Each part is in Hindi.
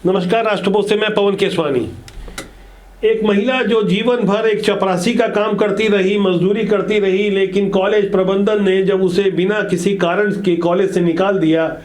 नमस्कार, राष्ट्रपोष से मैं पवन केसवानी। एक महिला जो जीवन भर एक चपरासी का काम करती रही, मजदूरी करती रही, लेकिन कॉलेज प्रबंधन ने जब उसे बिना किसी कारण के कॉलेज से निकाल दिया,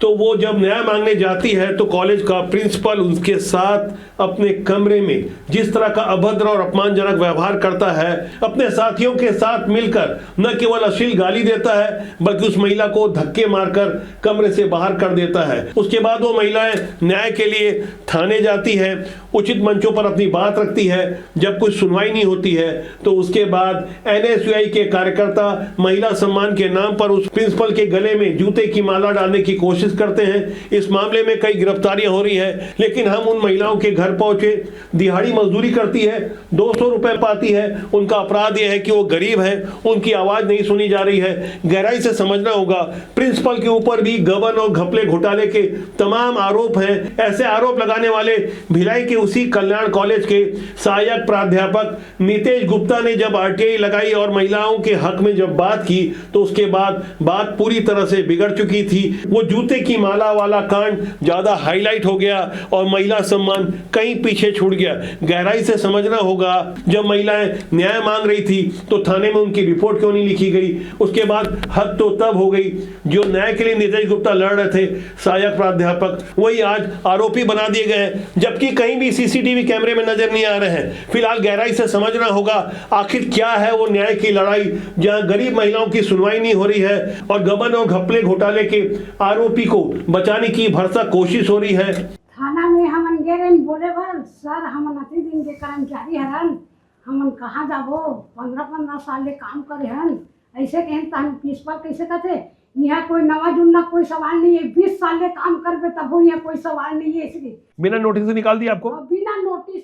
तो वो जब न्याय मांगने जाती है तो कॉलेज का प्रिंसिपल उसके साथ अपने कमरे में जिस तरह का अभद्र और अपमानजनक व्यवहार करता है, अपने साथियों के साथ मिलकर न केवल अश्लील गाली देता है बल्कि उस महिला को धक्के मारकर कमरे से बाहर कर देता है। उसके बाद वो महिलाएं न्याय के लिए थाने जाती है, उचित मंचों पर अपनी बात रखती है। जब कुछ सुनवाई नहीं होती है तो उसके बाद एनएसयूआई के कार्यकर्ता महिला सम्मान के नाम पर उस प्रिंसिपल के गले में जूते की माला डालने की कोशिश करते हैं। इस मामले में कई गिरफ्तारियां हो रही है, लेकिन हम उन महिलाओं के घर पहुंचे। दिहाड़ी मजदूरी करती है, 200 रुपए पाती है। उनका अपराध यह है कि वो गरीब है, उनकी आवाज नहीं सुनी जा रही है। गहराई से समझना होगा, प्रिंसिपल के ऊपर भी गबन और घपले घोटाले के तमाम आरोप हैं। ऐसे आरोप लगाने वाले भिलाई के उसी कल्याण कॉलेज के सहायक प्राध्यापक नितेश गुप्ता ने जब आरटीआई लगाई और महिलाओं के हक में जब बात की तो उसके बाद बात पूरी तरह से बिगड़ चुकी थी। वो जूते की माला वाला कांड ज्यादा हाईलाइट हो गया और महिला सम्मान कहीं पीछे छूट गया। गहराई से समझना होगा, जब महिलाएं न्याय मांग रही थी तो थाने में उनकी रिपोर्ट क्यों नहीं लिखी गई। उसके बाद हद तो तब हो गई, जो न्याय के लिए नितेश गुप्ता लड़ रहे थे सहायक प्राध्यापक, वही आज आरोपी बना दिए गए, जबकि कहीं भी सीसीटीवी कैमरे में नजर नहीं आ रहे हैं। फिलहाल गहराई से समझना होगा आखिर क्या है वो न्याय की लड़ाई, जहां गरीब महिलाओं की सुनवाई नहीं हो रही है और गबन और घपले घोटाले के आरोपी को बचाने की भरसक कोशिश हो रही है। थाना में हमन गेरन बोले बर सर हमन अति दिन के कर्मचारी हरन, हमन कहाँ जाबो, 15-15 साल ले काम करे हन, ऐसे कहें तो हम प्रिंसिपल कैसे कहते यहाँ कोई नवा जुन्ना कोई सवाल नहीं है। 20 साल ले काम करबे तब यहाँ कोई सवाल नहीं है। इसलिए बिना नोटिस से निकाल दिया आपको? बिना नोटिस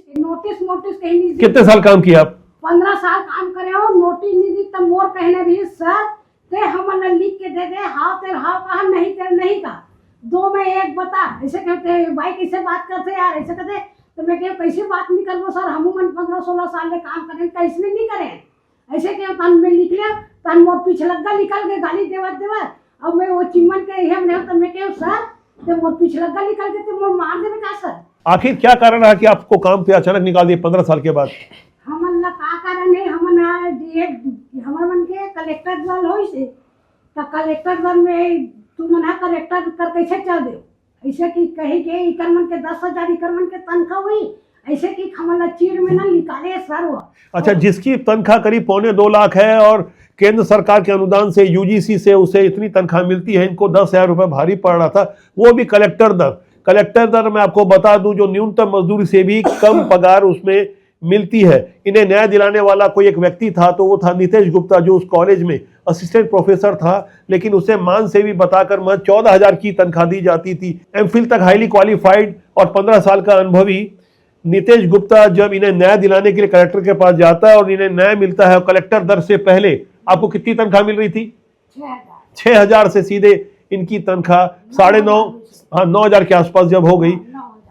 कहीं नहीं। कितने साल काम किया आप? 15 साल काम करे हो, नोटिस नहीं दी तब मोर कहने रही सर ते हमन लिख के दे दे, हाँ तेरे हाँ कहा, नहीं तेरे नहीं कहा, 2 में 1 बता। ऐसे कहते भाई कैसे बात करते यार, ऐसे कहते तो मैं कह कैसे बात नहीं करबो सर, हम 15-16 साल ले काम करें कैसे नहीं करें। ऐसे कह तन में लिख लिया, तन मोर पीछे लग्गा निकल के गाली देवत अब मैं वो चिमन के हम नहीं तो मैं कह सर ते मोर पीछे लग्गा निकल के मोर मार देवे का सर। आखिर क्या कारण रहा कि आपको काम पे अचानक निकाल दिए 15 साल के बाद? हमन ला का कारण है, हमन हमर मन के कलेक्टर दल होई से तो कलेक्टर दल में तू मना कलेक्टर कर कैसे चल दे, ऐसे कि कही के इकर मन के 10,000 इकर मन के तनख्वाह हुई, ऐसे कि हमन ला चीड़ में ना निकाले सर वो। अच्छा, जिसकी तनख्वाह करीब 2.25 लाख है और केंद्र सरकार के अनुदान से यूजीसी से उसे इतनी तनख्वाह मिलती है, इनको 10,000 रुपए भारी पड़ रहा था, वो भी कलेक्टर दर मैं आपको बता दूं जो न्यूनतम मजदूरी से भी कम पगार उसमें मिलती है। इन्हें न्याय दिलाने वाला कोई एक व्यक्ति था, तो वो था नितेश गुप्ता, जो उस कॉलेज में असिस्टेंट प्रोफेसर था, लेकिन उसे मान से भी बताकर महज 14,000 की तनख्वाह दी जाती थी। एमफिल तक हाईली क्वालिफाइड और 15 साल का अनुभवी नितेश गुप्ता जब इन्हें न्याय दिलाने के लिए कलेक्टर के पास जाता है और इन्हें न्याय मिलता है, कलेक्टर दर से पहले आपको कितनी तनख्वाह मिल रही थी? 6,000 से सीधे इनकी तनख्वाह 9,500 के आसपास जब हो गई,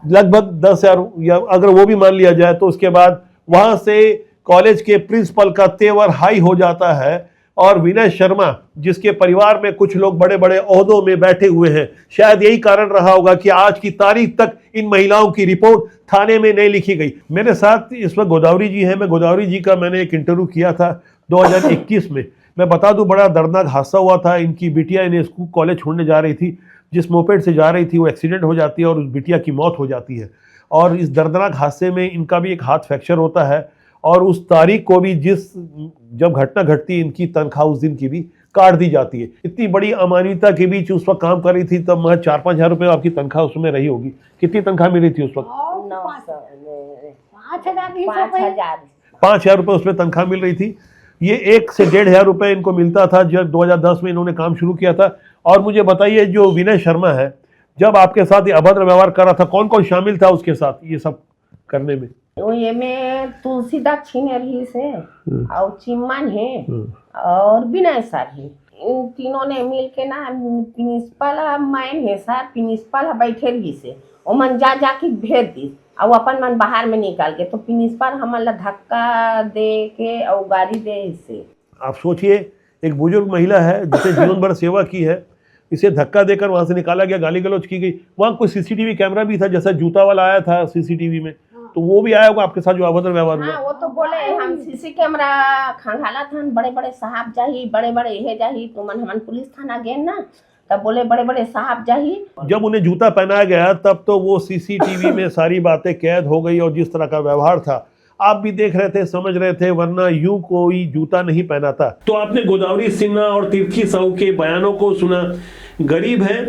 लगभग 10,000 या अगर वो भी मान लिया जाए, तो उसके बाद वहां से कॉलेज के प्रिंसिपल का तेवर हाई हो जाता है। और विनय शर्मा, जिसके परिवार में कुछ लोग बड़े बड़े ओहदों में बैठे हुए हैं, शायद यही कारण रहा होगा कि आज की तारीख तक इन महिलाओं की रिपोर्ट थाने में नहीं लिखी गई। मेरे साथ इस वक्त गोदावरी जी हैं। मैं गोदावरी जी का मैंने एक इंटरव्यू किया था 2021 में। मैं बता दूं, बड़ा दर्दनाक हादसा हुआ था। इनकी बिटिया इन्हें स्कूल कॉलेज छोड़ने जा रही थी, जिस मोपेड से जा रही थी वो एक्सीडेंट हो जाती है और उस बिटिया की मौत हो जाती है। और इस दर्दनाक हादसे में इनका भी एक हाथ फ्रैक्चर होता है और उस तारीख को भी जब घटना घटती है, इनकी तनख्वाह उस दिन की भी काट दी जाती है। इतनी बड़ी अमानवीयता के बीच उस वक्त काम कर रही थी, तब महज 4-5 हज़ार रुपये आपकी तनख्वाह उसमें रही होगी। कितनी तनख्वाह मिल रही थी उस वक्त? 5,000 रुपये उसमें तनख्वाह मिल रही थी। ये 1 से 1,500 रुपये इनको मिलता था जब 2010 में इन्होंने काम शुरू किया था। और मुझे बताइए, जो विनय शर्मा है, जब आपके साथ ये अभद्र व्यवहार कर रहा था, कौन कौन शामिल था उसके साथ ये सब करने में? ये में तुलसीदास छिनेरी से और चिम्मन है और विनय सर है। इन तीनों ने मिल के ना प्रिंसिपल मैन है सर, प्रिंसिपल बैठे रही से ओ मन जा के भेज दी और अपन मन बाहर में निकाल के, तो प्रिंसिपल हमारा धक्का दे के और गाड़ी दे से। आप सोचिए, एक बुजुर्ग महिला है जिसे जीवन भर सेवा की है, इसे धक्का देकर वहां से निकाला गया, गाली गलौज की गई। वहां कोई सीसीटीवी कैमरा भी था, जैसा जूता वाला आया था सीसीटीवी में, तो वो भी आया होगा आपके साथ जो अभद्र व्यवहार हुआ? हाँ, वो तो बोले हम सीसी कैमरा खंगाला था, बड़े बड़े साहब जाही, बड़े बड़े ये जाही, तो मन पुलिस थाना गए ना, तब बोले बड़े बड़े साहब जाही। जब उन्हें जूता पहनाया गया तब तो वो सीसीटीवी में सारी बातें कैद हो गई, और जिस तरह का व्यवहार था आप भी देख रहे थे, समझ रहे थे, वरना यूं कोई जूता नहीं पहना था। तो आपने गोदावरी सिन्हा और तिर्थी साहू के बयानों को सुना। गरीब हैं,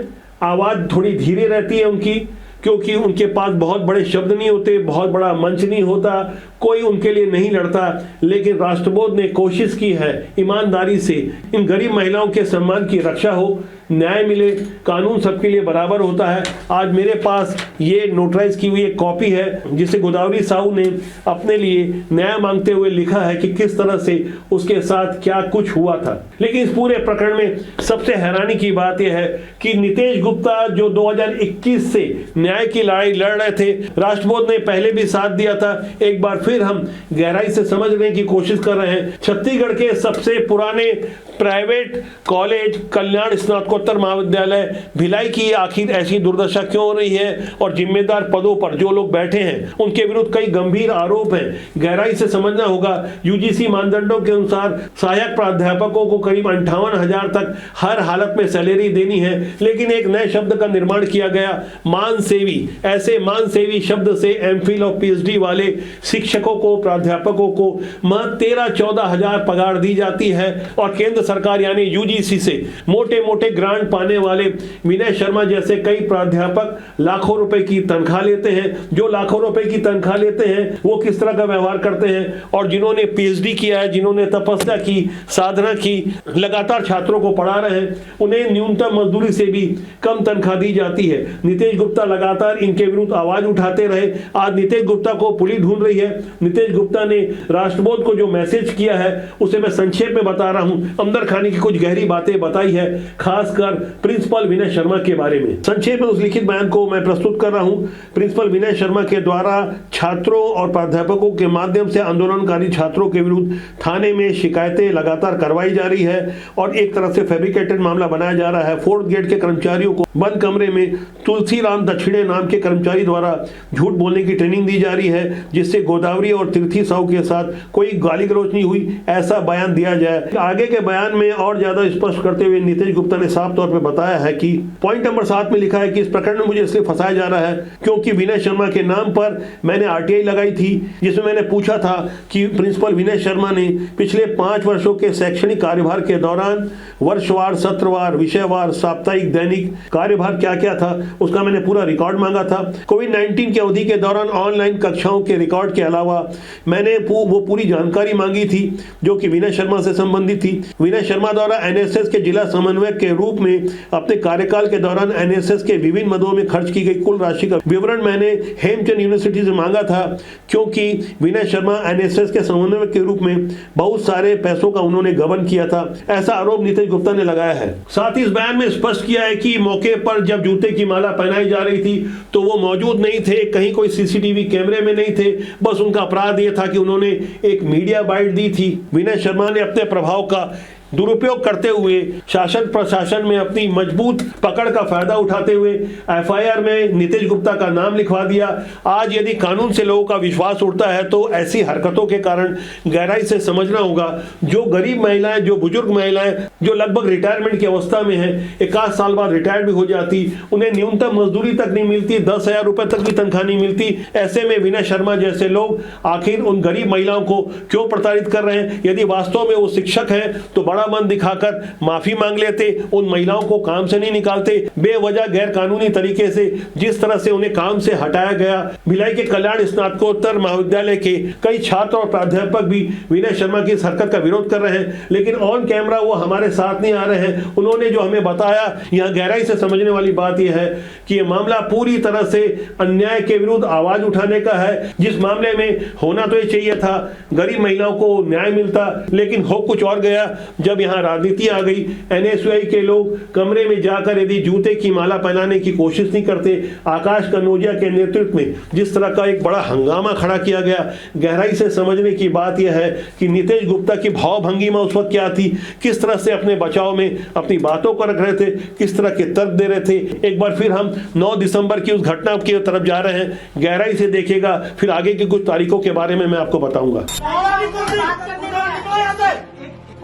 आवाज थोड़ी धीरे रहती है उनकी, क्योंकि उनके पास बहुत बड़े शब्द नहीं होते, बहुत बड़ा मंच नहीं होता, कोई उनके लिए नहीं लड़ता। लेकिन राष्ट्रबोध ने कोशिश की है ईमानदारी से इन गरीब महिलाओं के सम्मान की रक्षा हो, न्याय मिले, कानून सबके लिए बराबर होता है। आज मेरे पास ये नोटराइज की हुई एक कॉपी है जिसे गोदावरी साहू ने अपने लिए न्याय मांगते हुए लिखा है कि किस तरह से उसके साथ क्या कुछ हुआ था। लेकिन इस पूरे प्रकरण में सबसे हैरानी की बात यह है कि नितेश गुप्ता जो 2021 से न्याय की लड़ाई लड़ रहे थे, राष्ट्रबोध ने पहले भी साथ दिया था। एक बार फिर हम गहराई से समझने की कोशिश कर रहे हैं। छत्तीसगढ़ के सबसे पुराने प्राइवेट कॉलेज कल्याण स्नातकोत्तर महाविद्यालय भिलाई की आखिर ऐसी दुर्दशा क्यों हो रही है, और जिम्मेदार पदों पर जो लोग बैठे हैं उनके विरुद्ध कई गंभीर आरोप हैं। गहराई से समझना होगा। यूजीसी मानदंडों के अनुसार सहायक प्राध्यापकों को करीब 58,000 तक हर हालत में सैलरी देनी है, लेकिन एक नए शब्द का निर्माण किया गया, मान सेवी। ऐसे मान सेवी शब्द से एमफिल और पीएचडी वाले शिक्षकों को, प्राध्यापकों को 13-14 हजार पगार दी जाती है, और केंद्र सरकार यानी यूजीसी से मोटे मोटे ग्रांट पाने वाले विनय शर्मा जैसे कई प्राध्यापक लाखों रुपए की तनख्वाह लेते हैं। जो लाखों रुपए की तनख्वाह लेते हैं वो किस तरह का व्यवहार करते हैं, और जिन्होंने पीएचडी किया है, जिन्होंने तपस्या की, साधना की, लगातार छात्रों को पढ़ा रहे हैं, उन्हें न्यूनतम मजदूरी से भी कम तनख्वाह दी जाती है। नितेश गुप्ता लगातार इनके विरुद्ध आवाज उठाते रहे। आज नितेश गुप्ता को पुलिस ढूंढ रही है। नितेश गुप्ता ने राष्ट्रबोध को जो मैसेज किया है उसे मैं संक्षेप में बता रहा हूं। अंदर खाने की कुछ गहरी बातें बताई है, खासकर प्रिंसिपल विनय शर्मा के बारे में। संक्षेप में उस लिखित बयान को मैं प्रस्तुत कर रहा हूं। प्रिंसिपल विनय शर्मा के द्वारा छात्रों और प्राध्यापकों के माध्यम से आंदोलनकारी छात्रों के विरुद्ध थाने में शिकायतें लगातार करवाई जा रही है, और एक तरफ से फैब्रिकेटेड मामला बनाया जा रहा है। फोर्थ गेट के कर्मचारियों को बंद कमरे में तुलसीराम दक्षिणे नाम के कर्मचारी द्वारा झूठ बोलने की ट्रेनिंग दी जा रही है, जिससे गोदावरी और तिर्थी साहू के साथ कोई गाली गलौज नहीं हुई, ऐसा बयान दिया जाए। आगे के बयान में और ज्यादा स्पष्ट करते हुए नितेश गुप्ता ने साफ तौर पर बताया है कि पॉइंट नंबर 7 में लिखा है कि इस प्रकरण में मुझे इसलिए फंसाया जा रहा है क्योंकि विनय शर्मा के नाम पर मैंने आरटीआई लगाई थी, जिसमें मैंने पूछा था कि प्रिंसिपल विनय शर्मा ने पिछले 5 वर्षों के शैक्षणिक कार्यभार के दौरान वर्षवार, सत्रवार, विषयवार, साप्ताहिक, दैनिक कार्यभार क्या क्या था, उसका मैंने पूरा रिकॉर्ड मांगा था। कोविड-19 की अवधि के दौरान ऑनलाइन कक्षाओं के रिकॉर्ड के अलावा मैंने वो पूरी जानकारी मांगी थी जो कि विनय शर्मा से संबंधित थी। विनय शर्मा द्वारा एनएसएस के जिला समन्वयक के रूप में अपने कार्यकाल के दौरान एनएसएस के विभिन्न मदों में खर्च की गई कुल राशि का विवरण मैंने हेमचंद यूनिवर्सिटी से मांगा था, क्योंकि विनय शर्मा एनएसएस के समन्वयक के रूप में बहुत सारे पैसों का उन्होंने गबन किया था, ऐसा आरोप नितेश गुप्ता ने लगाया है। साथ ही इस बयान में स्पष्ट किया है कि मौके पर जब जूते की माला पहनाई जा रही थी तो वो मौजूद नहीं थे, कहीं कोई सीसीटीवी कैमरे में नहीं थे, बस उनका अपराध ये था कि उन्होंने एक मीडिया बाइट दी थी। विनय शर्मा ने अपने प्रभाव का दुरुपयोग करते हुए शासन प्रशासन में अपनी मजबूत पकड़ का फायदा उठाते हुए एफआईआर में नितेश गुप्ता का नाम लिखवा दिया। आज यदि कानून से लोगों का विश्वास उठता है तो ऐसी हरकतों के कारण गहराई से समझना होगा। जो गरीब महिलाएं, जो बुजुर्ग महिलाएं जो लगभग रिटायरमेंट की अवस्था में है, 51 साल बाद रिटायर्ड भी हो जाती, उन्हें न्यूनतम मजदूरी तक नहीं मिलती, 10,000 रुपए तक भी तनख्वाह नहीं मिलती। ऐसे में विनय शर्मा जैसे लोग आखिर उन गरीब महिलाओं को क्यों प्रताड़ित कर रहे हैं? यदि वास्तव में वो शिक्षक हैं तो बड़ा मन दिखाकर माफी मांग लेते, उन महिलाओं को काम से नहीं निकालते। बेवजह गैर कानूनी तरीके से जिस तरह से उन्हें काम से हटाया गया। भिलाई के कल्याण स्नातकोत्तर महाविद्यालय के कई छात्र और प्राध्यापक भी विनय शर्मा की इस हरकत का विरोध कर रहे हैं, लेकिन ऑन कैमरा वो हमारे साथ नहीं आ रहे हैं। उन्होंने जो हमें बताया, यहाँ गहराई से समझने वाली बात यह है कि यह मामला पूरी तरह से अन्याय के विरुद्ध आवाज उठाने का है। जिस मामले में होना तो ये चाहिए था, गरीब महिलाओं को न्याय मिलता, लेकिन हो कुछ और गया। जब यहाँ राजनीति आ गई, एनएसयूआई के लोग कमरे में जाकर यदि जूते की माला पहनाने की कोशिश नहीं करते। आकाश कनौजिया के नेतृत्व में जिस तरह का एक बड़ा हंगामा खड़ा किया गया, गहराई से समझने की बात यह है कि नीतीश गुप्ता की भावभंगिमा उस वक्त क्या थी, किस तरह से अपने बचाव में अपनी बातों को रख रहे थे, किस तरह के तर्क दे रहे थे। एक बार फिर हम 9 दिसंबर की उस घटना की तरफ जा रहे हैं, गहराई से देखिएगा, फिर आगे की कुछ तारीखों के बारे में मैं आपको बताऊंगा।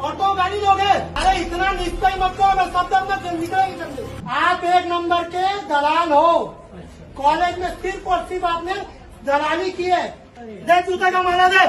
ऑटो गाड़ी लोगे, अरे इतना निश्चय मत करो, मैं सब तक निकलेंगे। आप एक नंबर के दलाल हो। कॉलेज में सिर्फ और सिर्फ आपने दलाली की है। दे जूते का माला दे।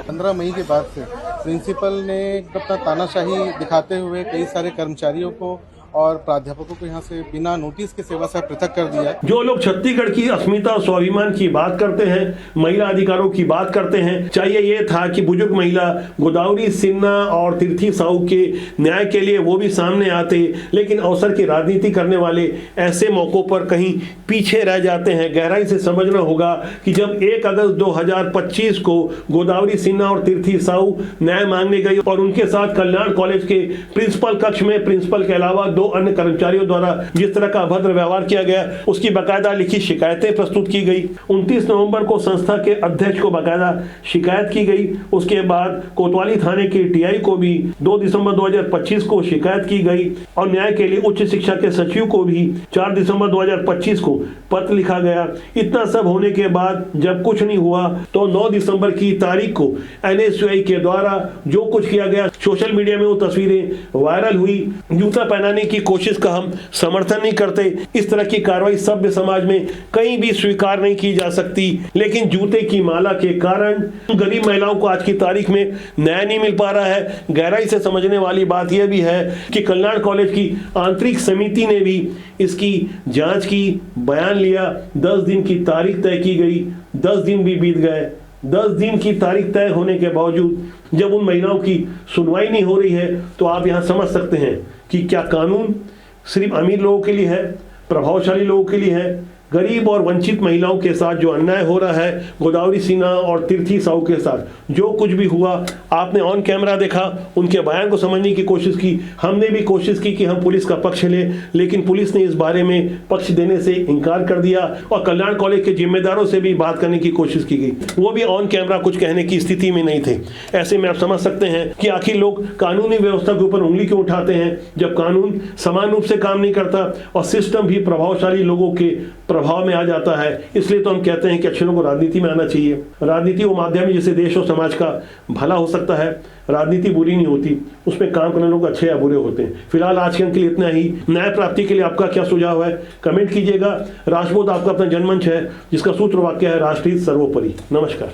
15 मई के बाद से प्रिंसिपल ने अपना तानाशाही दिखाते हुए कई सारे कर्मचारियों को और प्राध्यापकों को यहाँ से बिना नोटिस के सेवा से पृथक कर दिया। जो लोग छत्तीसगढ़ की अस्मिता और स्वाभिमान की बात करते हैं, महिला अधिकारों की बात करते हैं, चाहिए ये था कि बुजुर्ग महिला गोदावरी सिन्हा और तीर्थी साहू के न्याय के लिए वो भी सामने आते, लेकिन अवसर की राजनीति करने वाले ऐसे मौकों पर कहीं पीछे रह जाते हैं। गहराई से समझना होगा कि जब 1 अगस्त 2025 को गोदावरी सिन्हा और तीर्थी साहू न्याय मांगने गई और उनके साथ कल्याण कॉलेज के प्रिंसिपल कक्ष में प्रिंसिपल के अलावा 2 अन्य कर्मचारियों द्वारा जिस तरह का अभद्र व्यवहार किया गया, उसकी बाकायदा लिखित शिकायतें प्रस्तुत की गई। 29 नवंबर को संस्था के अध्यक्ष को बाकायदा शिकायत की गई। उसके बाद कोतवाली थाने के टीआई को भी 2 दिसंबर 2025 को शिकायत की गई और न्याय के लिए उच्च शिक्षा के सचिव को भी 4 दिसंबर 2025 को पत्र लिखा गया। इतना सब होने के बाद जब कुछ नहीं हुआ तो 9 दिसंबर की तारीख को एनएसयूआई के द्वारा जो कुछ किया गया, सोशल मीडिया में वो तस्वीरें वायरल हुई। जूता पहनाने की कोशिश का हम समर्थन नहीं करते। इस तरह की कार्रवाई सभ्य समाज में कहीं भी स्वीकार नहीं की जा सकती, लेकिन जूते की माला के कारण गरीब महिलाओं को आज की तारीख में न्याय नहीं मिल पा रहा है। गहराई से समझने वाली बात यह भी है कि कल्याण कॉलेज की आंतरिक समिति ने भी इसकी जांच की, बयान लिया। 10 दिन की तारीख तय की गई, 10 दिन भी बीत गए। 10 दिन की तारीख तय होने के बावजूद जब उन महिलाओं की सुनवाई नहीं हो रही है, तो आप यहां समझ सकते हैं कि क्या कानून सिर्फ अमीर लोगों के लिए है, प्रभावशाली लोगों के लिए है। गरीब और वंचित महिलाओं के साथ जो अन्याय हो रहा है, गोदावरी सिन्हा और तीर्थी साहू के साथ जो कुछ भी हुआ, आपने ऑन कैमरा देखा, उनके बयान को समझने की कोशिश की। हमने भी कोशिश की कि हम पुलिस का पक्ष लें, लेकिन पुलिस ने इस बारे में पक्ष देने से इनकार कर दिया और कल्याण कॉलेज के जिम्मेदारों से भी बात करने की कोशिश की गई। वो भी ऑन कैमरा कुछ कहने की स्थिति में नहीं थे। ऐसे में आप समझ सकते हैं कि आखिर लोग कानूनी व्यवस्था के ऊपर उंगली क्यों उठाते हैं, जब कानून समान रूप से काम नहीं करता और सिस्टम भी प्रभावशाली लोगों के प्रभाव में आ जाता है। इसलिए तो हम कहते हैं कि अच्छे लोगों को राजनीति में आना चाहिए। राजनीति वो माध्यम है जिससे देश और समाज का भला हो सकता है। राजनीति बुरी नहीं होती, उसमें काम करने लोग अच्छे या बुरे होते हैं। फिलहाल आज के अंक के लिए इतना ही। न्याय प्राप्ति के लिए आपका क्या सुझाव है, कमेंट कीजिएगा। राष्ट्रबोध आपका अपना जनमंच है जिसका सूत्र वाक्य है राष्ट्रहित सर्वोपरि। नमस्कार।